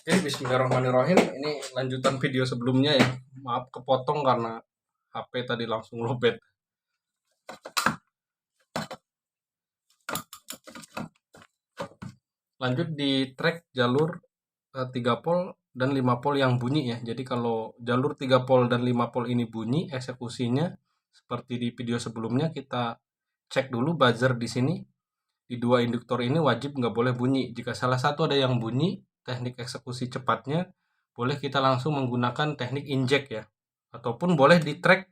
Oke, bismillahirrahmanirrahim. Ini lanjutan video sebelumnya ya. Maaf kepotong karena HP tadi langsung lowbat. Lanjut di track jalur 3 pol dan 5 pol yang bunyi ya. Jadi kalau jalur 3 pol dan 5 pol ini bunyi, eksekusinya seperti di video sebelumnya kita cek dulu buzzer di sini. Di dua induktor ini wajib nggak boleh bunyi. Jika salah satu ada yang bunyi, teknik eksekusi cepatnya boleh kita langsung menggunakan teknik inject ya. Ataupun boleh di track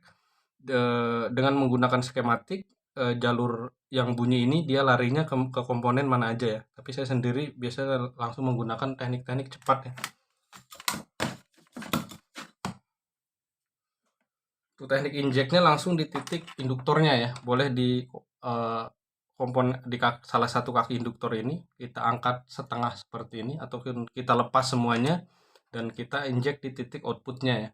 dengan menggunakan skematik jalur yang bunyi ini dia larinya ke komponen mana aja ya. Tapi saya sendiri biasanya langsung menggunakan teknik-teknik cepat ya. Untuk teknik injectnya langsung di titik induktornya ya. Boleh di komponen di salah satu kaki induktor ini kita angkat setengah seperti ini ataupun kita lepas semuanya dan kita inject di titik outputnya ya.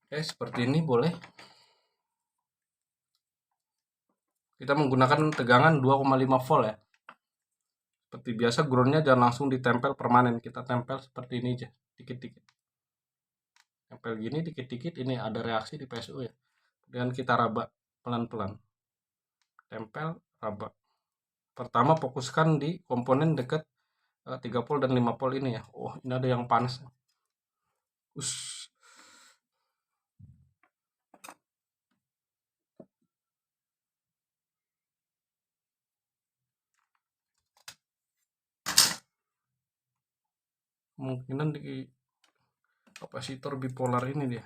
Oke, seperti ini boleh. Kita menggunakan tegangan 2,5 volt ya. Seperti biasa groundnya jangan langsung ditempel permanen. Kita tempel seperti ini aja, dikit-dikit. Tempel gini dikit-dikit, ini ada reaksi di PSU ya. Dan kita raba pelan-pelan. Tempel, raba. Pertama fokuskan di komponen dekat 3 volt dan 5 volt ini ya. Oh, ini ada yang panas. Kemungkinan di kapasitor bipolar ini dia.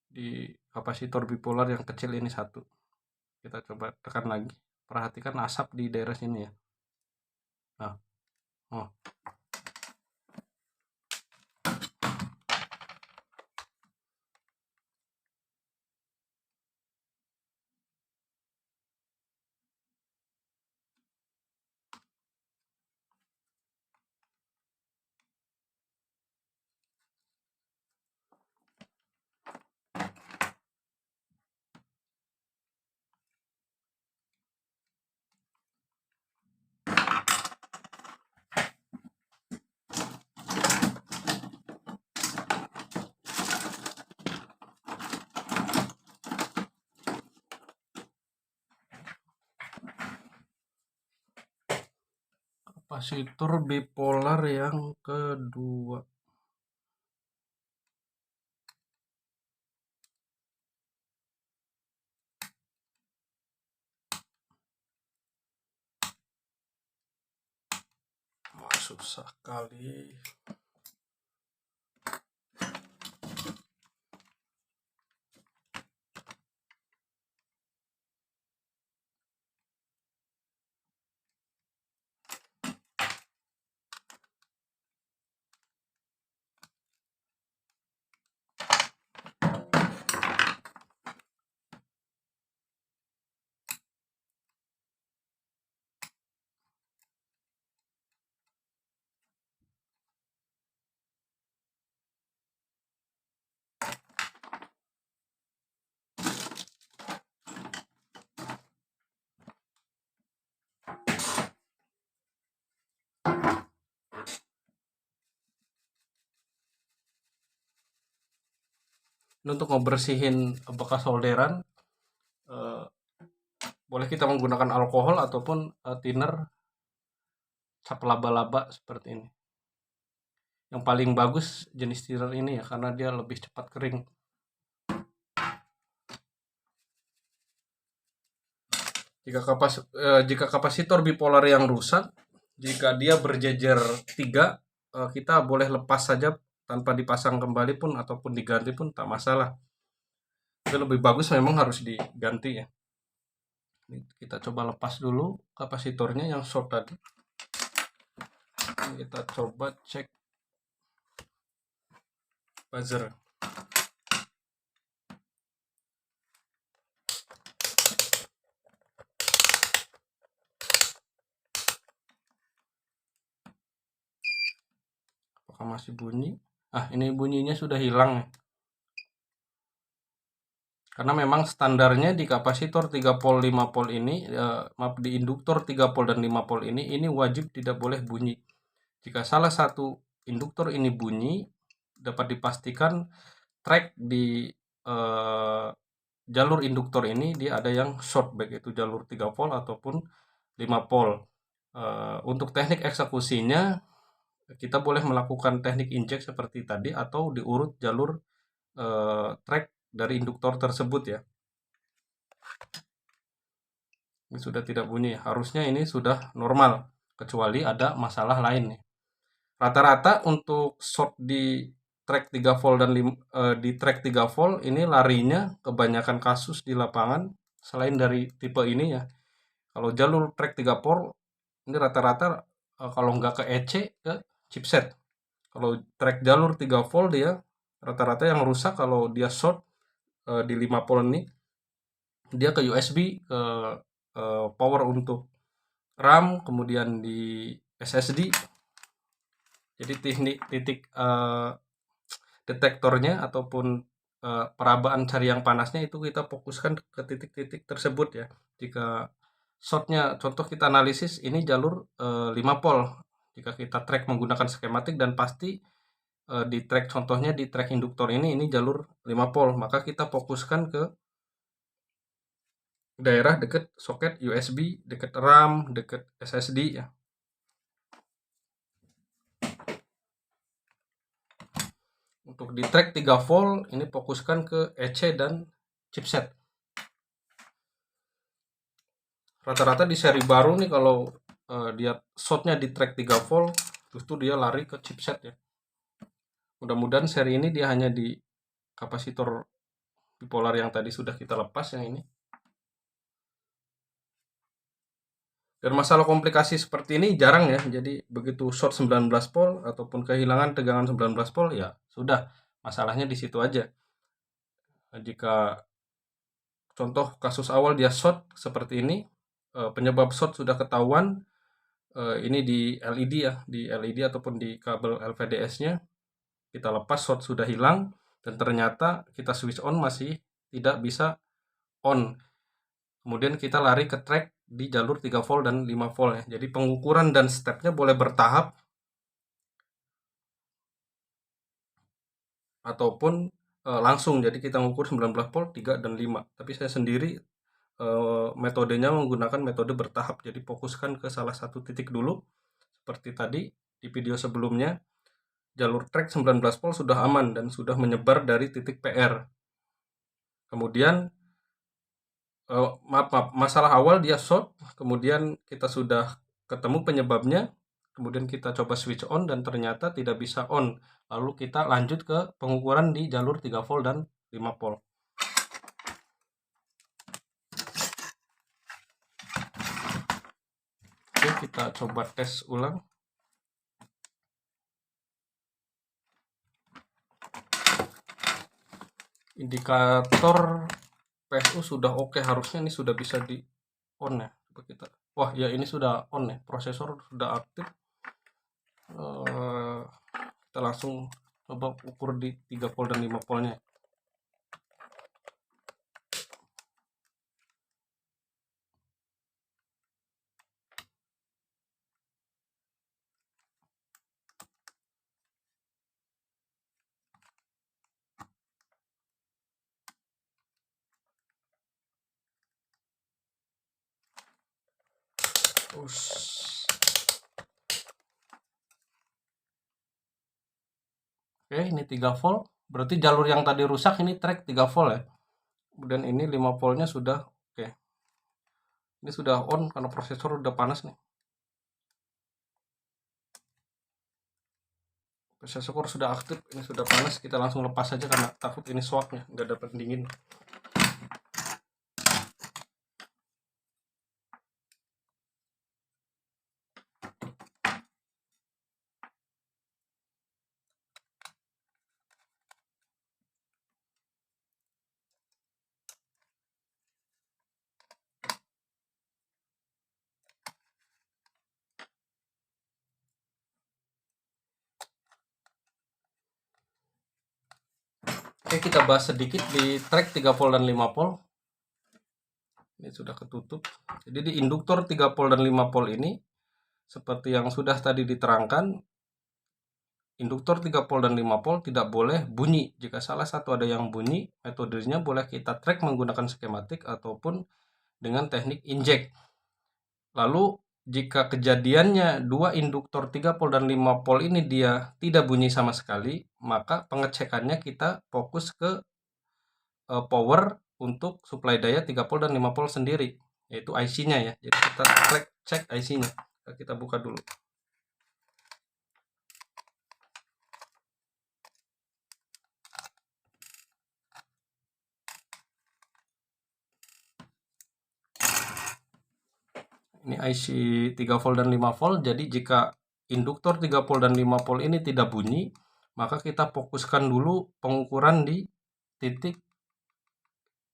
Di kapasitor bipolar yang kecil ini satu. Kita coba tekan lagi. Perhatikan asap di daerah sini ya. Nah. Oh. Kapasitor bipolar yang kedua. Wah, susah kali. Ini untuk ngebersihin bekas solderan, boleh kita menggunakan alkohol ataupun thinner cap laba-laba seperti ini. Yang paling bagus jenis thinner ini ya, karena dia lebih cepat kering. Jika kapasitor bipolar yang rusak, jika dia berjejer 3, kita boleh lepas saja tanpa dipasang kembali pun ataupun diganti pun tak masalah. Tapi lebih bagus memang harus diganti ya. Ini kita coba lepas dulu kapasitornya yang short tadi. Ini kita coba cek buzzer. Apakah masih bunyi? Ini bunyinya sudah hilang ya. Karena memang standarnya di kapasitor 3 volt 5 volt ini, maaf, di induktor 3 volt dan 5 volt ini wajib tidak boleh bunyi. Jika salah satu induktor ini bunyi, dapat dipastikan track di jalur induktor ini dia ada yang short, baik itu jalur 3 volt ataupun 5 volt. Untuk teknik eksekusinya kita boleh melakukan teknik injek seperti tadi atau diurut jalur track dari induktor tersebut ya. Ini sudah tidak bunyi, harusnya ini sudah normal, kecuali ada masalah lain nih. Rata-rata untuk short di track 3 volt dan di track 3 volt ini larinya kebanyakan kasus di lapangan selain dari tipe ini ya. Kalau jalur track 3 volt ini rata-rata kalau nggak ke EC ke chipset. Kalau track jalur 3 volt dia rata-rata yang rusak kalau dia short di 5 volt ini dia ke USB, ke power untuk RAM, kemudian di SSD. Jadi titik detektornya ataupun perabaan cari yang panasnya itu kita fokuskan ke titik-titik tersebut ya. Jika shortnya, contoh kita analisis ini jalur 5 volt. Jika kita track menggunakan skematik dan pasti di track, contohnya di track induktor ini jalur 5 volt, maka kita fokuskan ke daerah dekat soket USB, dekat RAM, dekat SSD ya. Untuk di track 3 volt ini fokuskan ke EC dan chipset. Rata-rata di seri baru nih kalau dia shotnya di track 3 volt justru dia lari ke chipset ya. Mudah-mudahan seri ini dia hanya di kapasitor bipolar yang tadi sudah kita lepas yang ini. Dan masalah komplikasi seperti ini jarang ya. Jadi begitu short 19 volt ataupun kehilangan tegangan 19 volt ya sudah, masalahnya di situ aja. Jika contoh kasus awal dia short seperti ini, penyebab short sudah ketahuan, ini di LED ya, di LED ataupun di kabel LVDS-nya kita lepas, short sudah hilang, dan ternyata kita switch on masih tidak bisa on. Kemudian kita lari ke track di jalur 3 volt dan 5 volt ya. Jadi pengukuran dan stepnya boleh bertahap ataupun langsung. Jadi kita mengukur 19 volt, 3 dan 5. Tapi saya sendiri metodenya menggunakan metode bertahap. Jadi fokuskan ke salah satu titik dulu. Seperti tadi di video sebelumnya, jalur track 19 volt sudah aman dan sudah menyebar dari titik PR. Kemudian masalah awal dia short, kemudian kita sudah ketemu penyebabnya, kemudian kita coba switch on dan ternyata tidak bisa on. Lalu kita lanjut ke pengukuran di jalur 3 volt dan 5 volt. Oke, kita coba tes ulang. Indikator PSU sudah oke, harusnya ini sudah bisa di on ya. Coba kita, wah ya ini sudah on ya, prosesor sudah aktif. Kita langsung coba ukur di 3 volt dan 5 voltnya. Oke, ini 3 volt. Berarti jalur yang tadi rusak ini track 3 volt ya. Kemudian ini 5 voltnya sudah oke. Ini sudah on karena prosesor udah panas nih. Pressure cooker sudah aktif, ini sudah panas, kita langsung lepas saja karena takut ini shocknya nggak dapat dingin. Oke, kita bahas sedikit di track 3 volt dan 5 volt. Ini sudah ketutup. Jadi di induktor 3 volt dan 5 volt ini seperti yang sudah tadi diterangkan, induktor 3 volt dan 5 volt tidak boleh bunyi. Jika salah satu ada yang bunyi, metodenya boleh kita track menggunakan skematik ataupun dengan teknik inject. Lalu jika kejadiannya dua induktor 3 volt dan 5 volt ini dia tidak bunyi sama sekali, maka pengecekannya kita fokus ke power untuk suplai daya 3 volt dan 5 volt sendiri, yaitu IC-nya ya. Jadi kita cek IC-nya. Kita buka dulu. Ini IC 3 volt dan 5 volt. Jadi jika induktor 3 volt dan 5 volt ini tidak bunyi, maka kita fokuskan dulu pengukuran di titik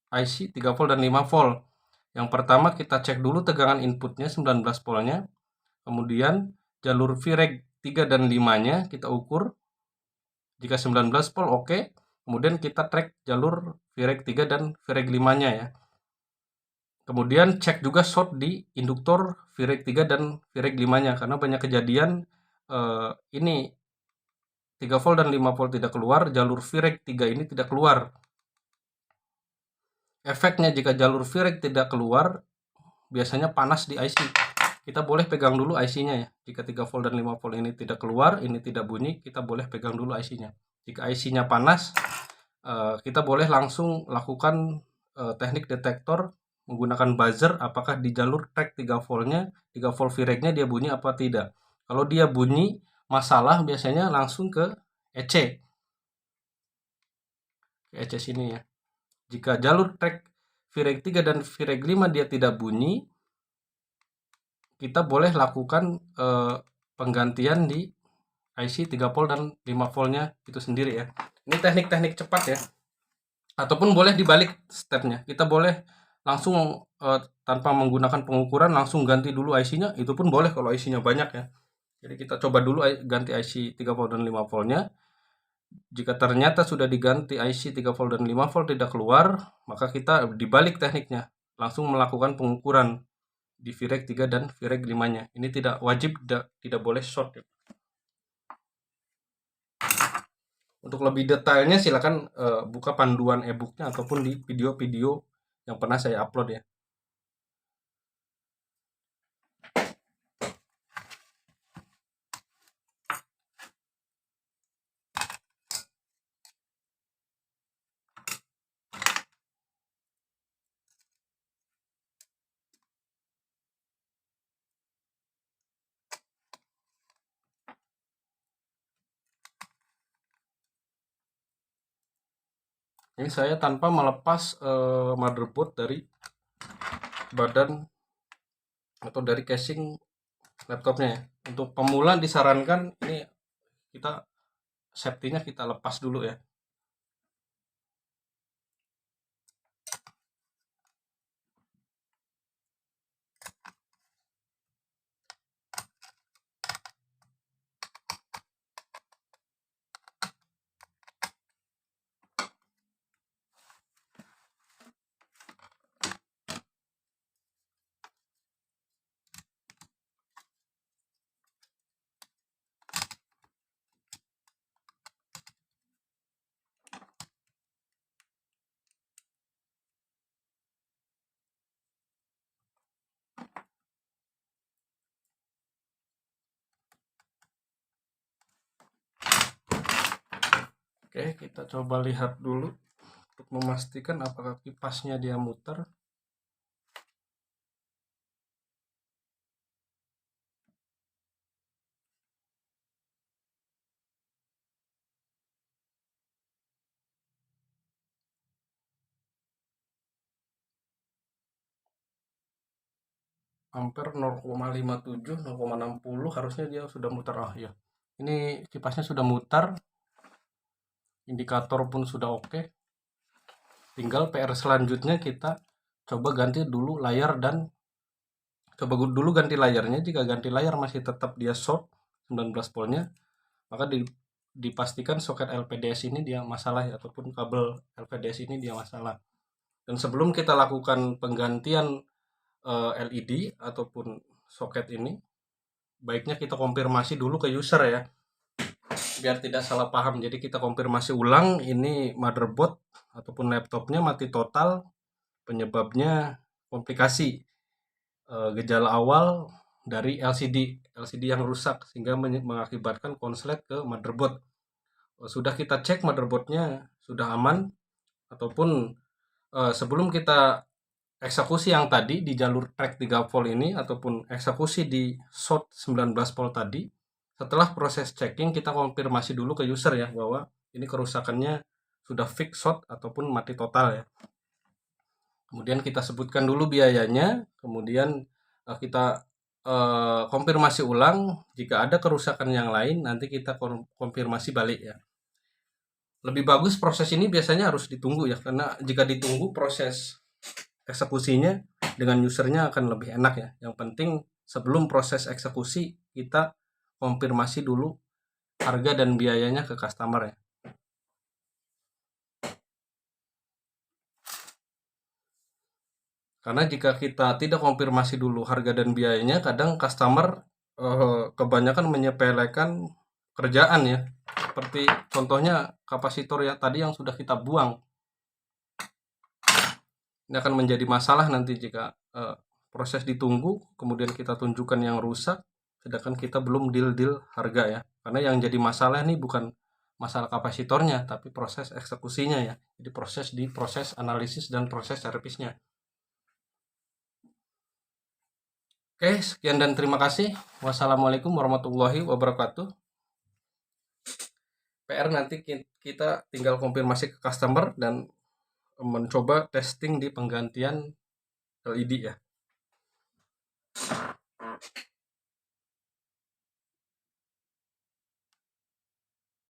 IC 3 volt dan 5 volt. Yang pertama kita cek dulu tegangan inputnya 19 voltnya. Kemudian jalur Vreg 3 dan 5-nya kita ukur. Jika 19 volt oke. Kemudian kita track jalur Vreg 3 dan Vreg 5-nya ya. Kemudian cek juga short di induktor Vreg 3 dan Vreg 5-nya karena banyak kejadian ini 3 volt dan 5 volt tidak keluar, jalur Vreg 3 ini tidak keluar. Efeknya jika jalur Vreg tidak keluar, biasanya panas di IC. Kita boleh pegang dulu IC-nya ya. Jika 3 volt dan 5 volt ini tidak keluar, ini tidak bunyi, kita boleh pegang dulu IC-nya. Jika IC-nya panas, kita boleh langsung lakukan teknik detektor menggunakan buzzer apakah di jalur track 3 voltnya, 3 volt Vreg-nya dia bunyi apa tidak. Kalau dia bunyi, masalah biasanya langsung ke EC. EC sini ya. Jika jalur track Vreg 3 dan Vreg 5 dia tidak bunyi, kita boleh lakukan penggantian di IC 3 volt dan 5 voltnya itu sendiri ya. Ini teknik-teknik cepat ya. Ataupun boleh dibalik stepnya. Kita boleh langsung tanpa menggunakan pengukuran langsung ganti dulu IC-nya. Itu pun boleh kalau IC-nya banyak ya. Jadi kita coba dulu ganti IC 3 volt dan 5 voltnya. Jika ternyata sudah diganti IC 3 volt dan 5 volt tidak keluar, maka kita dibalik tekniknya. Langsung melakukan pengukuran di Vreg 3 dan Vreg 5-nya. Ini tidak wajib, tidak boleh short. Untuk lebih detailnya silakan buka panduan e-booknya ataupun di video-video yang pernah saya upload ya. Ini saya tanpa melepas motherboard dari badan atau dari casing laptopnya ya. Untuk pemula disarankan ini kita safety-nya kita lepas dulu ya. Oke, kita coba lihat dulu untuk memastikan apakah kipasnya dia muter. ampere 0,57, 0,60 harusnya dia sudah muter. Oh ya, ini kipasnya sudah mutar, indikator pun sudah oke. Tinggal PR selanjutnya kita coba ganti dulu layar dan coba dulu ganti layarnya. Jika ganti layar masih tetap dia short 19 voltnya, maka dipastikan soket LPDS ini dia masalah ya, ataupun kabel LPDS ini dia masalah. Dan sebelum kita lakukan penggantian LED ataupun soket ini, baiknya kita konfirmasi dulu ke user ya, biar tidak salah paham. Jadi kita konfirmasi ulang ini motherboard ataupun laptopnya mati total, penyebabnya komplikasi, gejala awal dari LCD yang rusak sehingga mengakibatkan konslet ke motherboard. Sudah kita cek motherboardnya sudah aman, ataupun sebelum kita eksekusi yang tadi di jalur track 3 volt ini ataupun eksekusi di short 19 volt tadi, setelah proses checking kita konfirmasi dulu ke user ya bahwa ini kerusakannya sudah fix short ataupun mati total ya. Kemudian kita sebutkan dulu biayanya, kemudian kita konfirmasi ulang. Jika ada kerusakan yang lain nanti kita konfirmasi balik ya. Lebih bagus proses ini biasanya harus ditunggu ya, karena jika ditunggu proses eksekusinya dengan usernya akan lebih enak ya. Yang penting sebelum proses eksekusi kita konfirmasi dulu harga dan biayanya ke customer ya. Karena jika kita tidak konfirmasi dulu harga dan biayanya, kadang customer kebanyakan menyepelekan kerjaan ya. Seperti contohnya kapasitor ya tadi yang sudah kita buang. Ini akan menjadi masalah nanti jika proses ditunggu, kemudian kita tunjukkan yang rusak, sedangkan kita belum deal harga ya. Karena yang jadi masalah ini bukan masalah kapasitornya, tapi proses eksekusinya ya. Jadi proses analisis dan proses servisnya. Oke, sekian dan terima kasih. Wassalamualaikum warahmatullahi wabarakatuh. PR nanti kita tinggal konfirmasi ke customer dan mencoba testing di penggantian LED ya.